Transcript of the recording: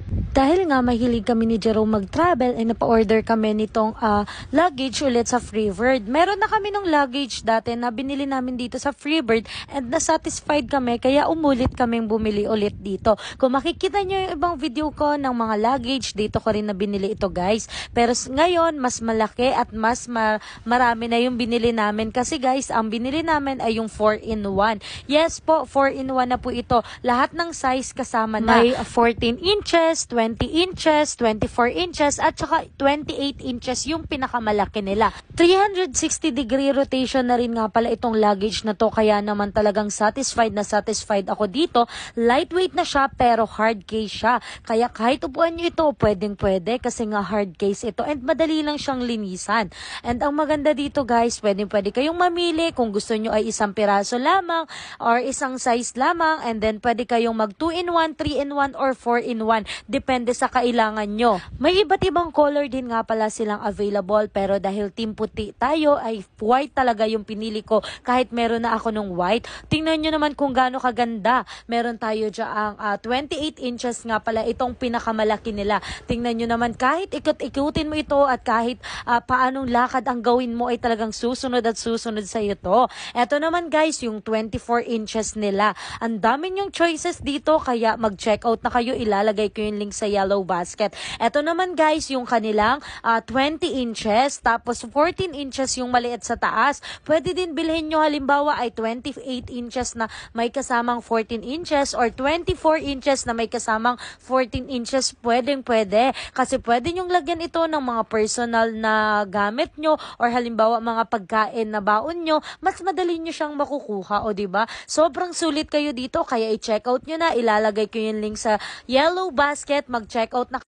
Dahil nga mahilig kami ni Jerome mag-travel ay napa-order kami nitong luggage ulit sa Freebird. Meron na kami ng luggage dati na binili namin dito sa Freebird and na-satisfied kami kaya umulit kaming bumili ulit dito. Kung makikita nyo yung ibang video ko ng mga luggage, dito ko rin na binili ito guys. Pero ngayon, mas malaki at mas marami na yung binili namin kasi guys, ang binili namin ay yung 4-in-1. Yes po, 4-in-1 na po ito. Lahat ng size kasama na. May 14 inches, 20 inches, 24 inches, at saka 28 inches yung pinakamalaki nila. 360 degree rotation na rin nga pala itong luggage na to, kaya naman talagang satisfied na satisfied ako dito. Lightweight na siya pero hard case siya. Kaya kahit upuan nyo ito, pwedeng pwede kasi nga hard case ito and madali lang siyang linisan. And ang maganda dito guys, pwedeng pwede kayong mamili kung gusto nyo ay isang piraso lamang or isang size lamang, and then pwede kayong mag 2-in-1, 3-in-1 or 4-in-1. Depende sa kailangan nyo. May iba't ibang color din nga pala silang available, pero dahil team puti tayo ay white talaga yung pinili ko kahit meron na ako nung white. Tingnan nyo naman kung gaano kaganda. Meron tayo dyan 28 inches nga pala itong pinakamalaki nila. Tingnan nyo naman kahit ikot-ikutin mo ito at kahit paanong lakad ang gawin mo ay talagang susunod at susunod sa iyo to. Eto naman guys, yung 24 inches nila. Ang dami nyong choices dito kaya mag-check out na kayo. Ilalagay ko yung link sa yellow basket. Ito naman guys, yung kanilang 20 inches, tapos 14 inches yung maliit sa taas. Pwede din bilhin nyo halimbawa ay 28 inches na may kasamang 14 inches or 24 inches na may kasamang 14 inches. Pwedeng pwede. Kasi pwede nyong lagyan ito ng mga personal na gamit nyo or halimbawa mga pagkain na baon nyo. Mas madali nyo siyang makukuha, o diba? Sobrang sulit kayo dito kaya i-check out nyo na. Ilalagay ko yung link sa yellow basket. Mag-check out na